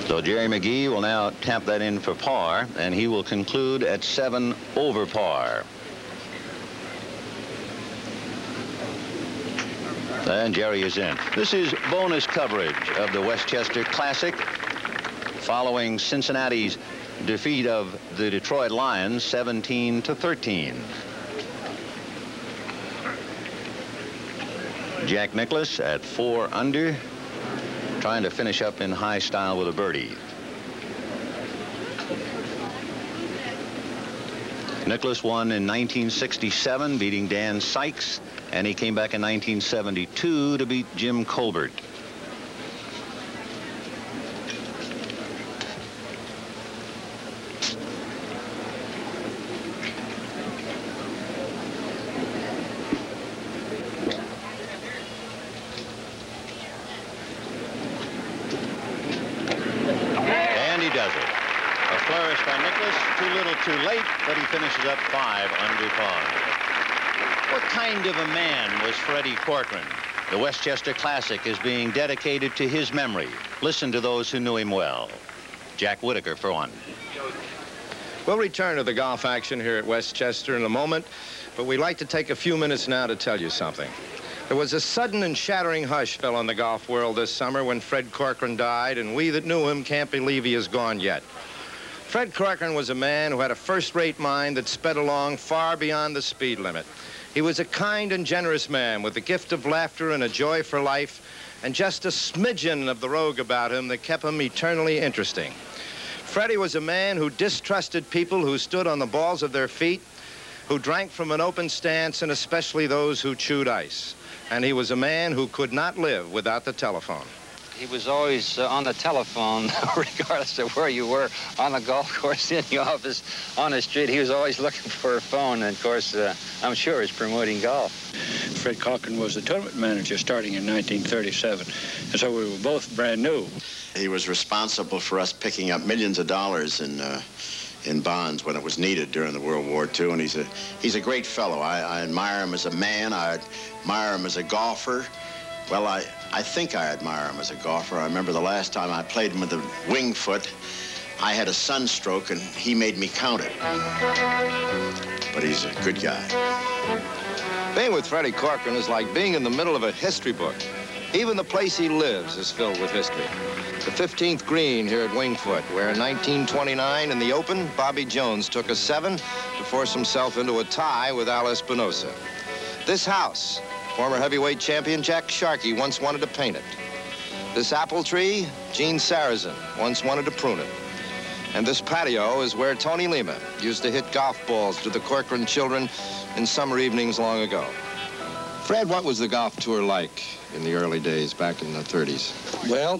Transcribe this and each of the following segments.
So Jerry McGee will now tap that in for par, and he will conclude at 7 over par. And Jerry is in. This is bonus coverage of the Westchester Classic following Cincinnati's defeat of the Detroit Lions 17-13. Jack Nicklaus at 4 under, trying to finish up in high style with a birdie. Nicklaus won in 1967, beating Dan Sykes, and he came back in 1972 to beat Jim Colbert. Too late, but he finishes up 5 under par. What kind of a man was Freddie Corcoran? The Westchester Classic is being dedicated to his memory. Listen to those who knew him well. Jack Whitaker, for one. We'll return to the golf action here at Westchester in a moment, but we'd like to take a few minutes now to tell you something. There was a sudden and shattering hush fell on the golf world this summer when Fred Corcoran died, and we that knew him can't believe he is gone yet. Fred Corcoran was a man who had a first-rate mind that sped along far beyond the speed limit. He was a kind and generous man with a gift of laughter and a joy for life, and just a smidgen of the rogue about him that kept him eternally interesting. Freddie was a man who distrusted people who stood on the balls of their feet, who drank from an open stance, and especially those who chewed ice. And he was a man who could not live without the telephone. He was always on the telephone, regardless of where you were, on the golf course, in the office, on the street. He was always looking for a phone, and of course, I'm sure he's promoting golf. Fred Corcoran was the tournament manager starting in 1937, and so we were both brand new. He was responsible for us picking up millions of dollars in bonds when it was needed during the World War II, and he's a great fellow. I admire him as a man. I admire him as a golfer. Well, I think I admire him as a golfer. I remember the last time I played him with the wing foot, I had a sunstroke, and he made me count it. But he's a good guy. Being with Freddie Corcoran is like being in the middle of a history book. Even the place he lives is filled with history. The 15th green here at Wingfoot, where in 1929 in the Open, Bobby Jones took a 7 to force himself into a tie with Al Espinosa. This house, former heavyweight champion Jack Sharkey once wanted to paint it. This apple tree, Gene Sarazen once wanted to prune it. And this patio is where Tony Lima used to hit golf balls to the Corcoran children in summer evenings long ago. Fred, what was the golf tour like in the early days back in the 30s? Well,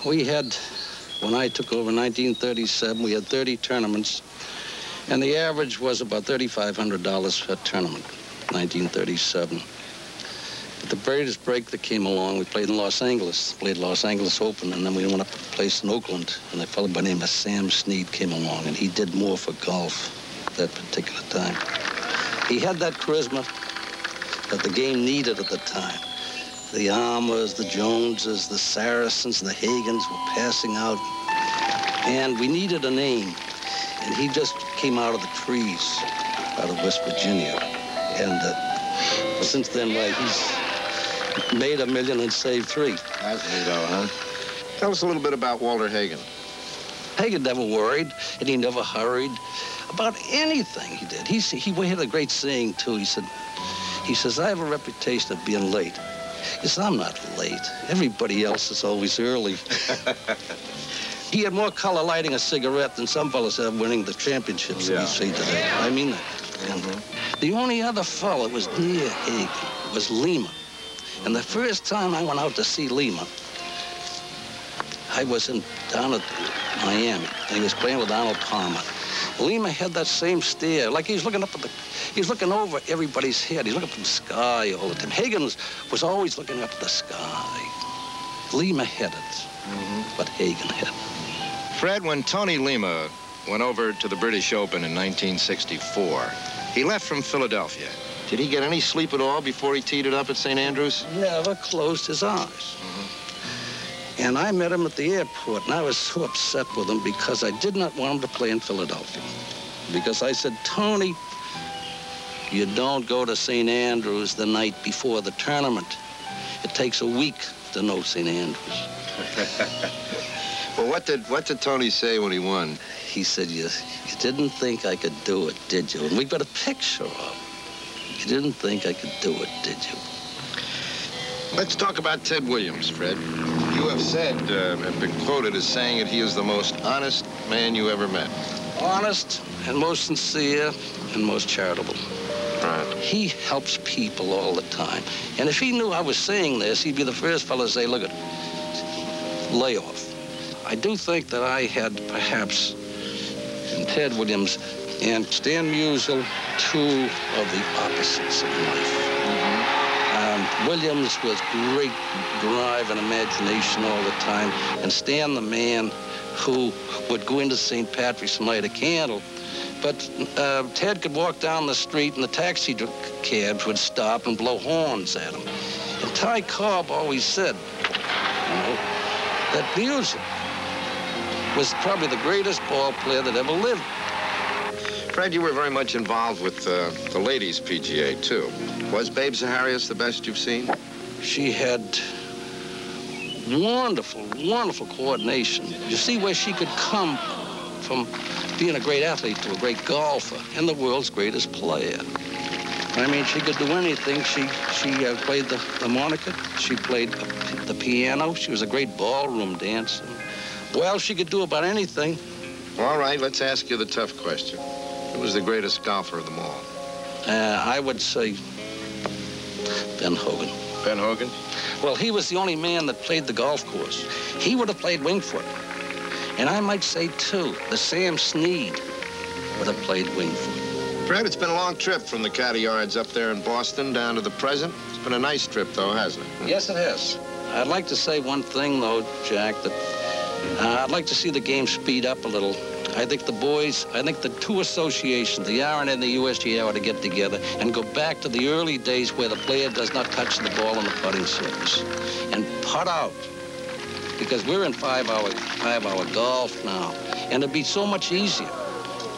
we had, when I took over in 1937, we had 30 tournaments, and the average was about $3,500 per tournament, 1937. But the greatest break that came along, we played in Los Angeles, played Los Angeles Open, and then we went up to a place in Oakland, and a fellow by the name of Sam Snead came along, and he did more for golf at that particular time. He had that charisma that the game needed at the time. The Armours, the Joneses, the Saracens, the Hagans were passing out, and we needed a name, and he just came out of the trees out of West Virginia, and since then, why, he's made $1 million and saved $3. Hasn't he, though, huh? Tell us a little bit about Walter Hagen. Hagen never worried, and he never hurried about anything he did. He had a great saying, too. He says, I have a reputation of being late. He says, I'm not late. Everybody else is always early. He had more color lighting a cigarette than some fellas have winning the championships that we see today. I mean that. And the only other fellow was near Hagen, was Lima. And the first time I went out to see Lima, I was down at Miami. And he was playing with Arnold Palmer. Lima had that same stare, like he's looking up at he's looking over everybody's head. He's looking up at the sky all the time. Hagen was always looking up at the sky. Lima had it, but Hagen had it. Fred, when Tony Lima went over to the British Open in 1964, he left from Philadelphia. Did he get any sleep at all before he teed it up at St. Andrews? Never closed his eyes. And I met him at the airport, and I was so upset with him because I did not want him to play in Philadelphia. Because I said, Tony, you don't go to St. Andrews the night before the tournament. It takes a week to know St. Andrews. Well, what did Tony say when he won? He said, you didn't think I could do it, did you? And we've got a picture of him. You didn't think I could do it, did you? Let's talk about Ted Williams, Fred. You have said, and been quoted as saying that he is the most honest man you ever met. Honest and most sincere and most charitable. Right. He helps people all the time. And if he knew I was saying this, he'd be the first fellow to say, look at lay off. I do think that I had perhaps in Ted Williams and Stan Musial two of the opposites of life. Williams was great drive and imagination all the time, and Stan the man who would go into St. Patrick's and light a candle. But Ted could walk down the street and the taxi cabs would stop and blow horns at him. And Ty Cobb always said, you know, that Musial was probably the greatest ball player that ever lived. Fred, you were very much involved with the ladies' PGA, too. Was Babe Zaharias the best you've seen? She had wonderful, wonderful coordination. You see where she could come from being a great athlete to a great golfer and the world's greatest player. I mean, she could do anything. She played the harmonica. She played the piano. She was a great ballroom dancer. Well, she could do about anything. All right, let's ask you the tough question. Who was the greatest golfer of them all? I would say Ben Hogan. Ben Hogan? Well, he was the only man that played the golf course. He would have played Winged Foot. And I might say, too, the Sam Snead would have played Winged Foot. Fred, it's been a long trip from the caddy yards up there in Boston down to the present. It's been a nice trip, though, hasn't it? Yes, it has. I'd like to say one thing, though, Jack, that I'd like to see the game speed up a little. I think the two associations, the R&A and the USGA, ought to get together and go back to the early days where the player does not touch the ball on the putting surface and putt out. Because we're in five-hour golf now, and it'd be so much easier.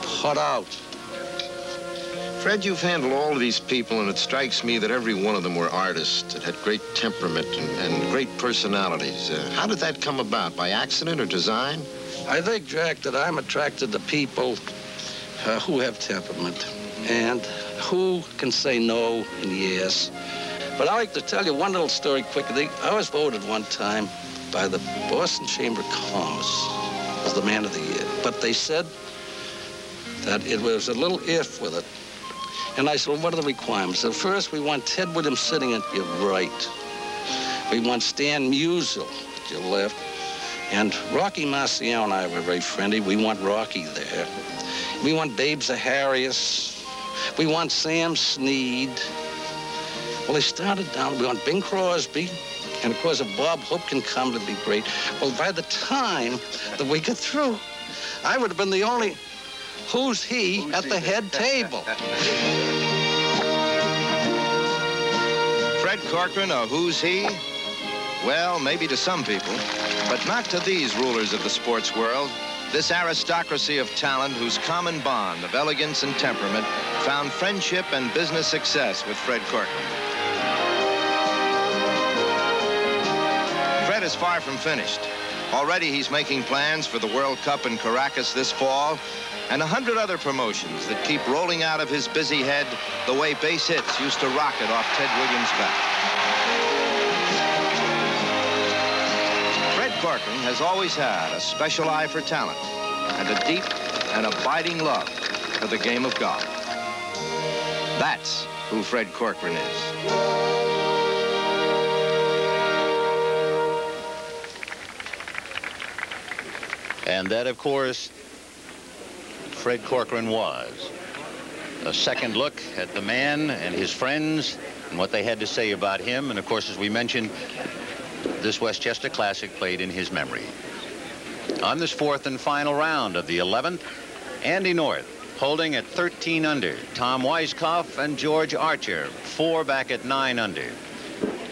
Putt out. Fred, you've handled all of these people, and it strikes me that every one of them were artists that had great temperament and great personalities. How did that come about? By accident or design? I think, Jack, that I'm attracted to people who have temperament and who can say no and yes. But I like to tell you one little story quickly. I was voted one time by the Boston Chamber of Commerce as the man of the year. But they said that it was a little if with it. And I said, well, what are the requirements? So first, we want Ted Williams sitting at your right. We want Stan Musial at your left. And Rocky Marciano and I were very friendly. We want Rocky there. We want Babe Zaharias. We want Sam Snead. Well, they started down. We want Bing Crosby. And, of course, if Bob Hope can come, it'd be great. Well, by the time that we get through, I would have been the only who's he at the head table. Fred Corcoran, a who's he? Well, maybe to some people, but not to these rulers of the sports world. This aristocracy of talent whose common bond of elegance and temperament found friendship and business success with Fred Corcoran. Fred is far from finished. Already he's making plans for the World Cup in Caracas this fall and 100 other promotions that keep rolling out of his busy head the way base hits used to rocket off Ted Williams' bat. Fred Corcoran has always had a special eye for talent and a deep and abiding love for the game of golf. That's who Fred Corcoran is. And that, of course, Fred Corcoran was. A second look at the man and his friends and what they had to say about him. And, of course, as we mentioned, this Westchester Classic played in his memory. On this fourth and final round of the 11th, Andy North holding at 13 under. Tom Weiskopf and George Archer, 4 back at 9 under.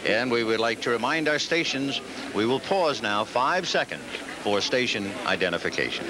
And we would like to remind our stations, we will pause now 5 seconds for station identification.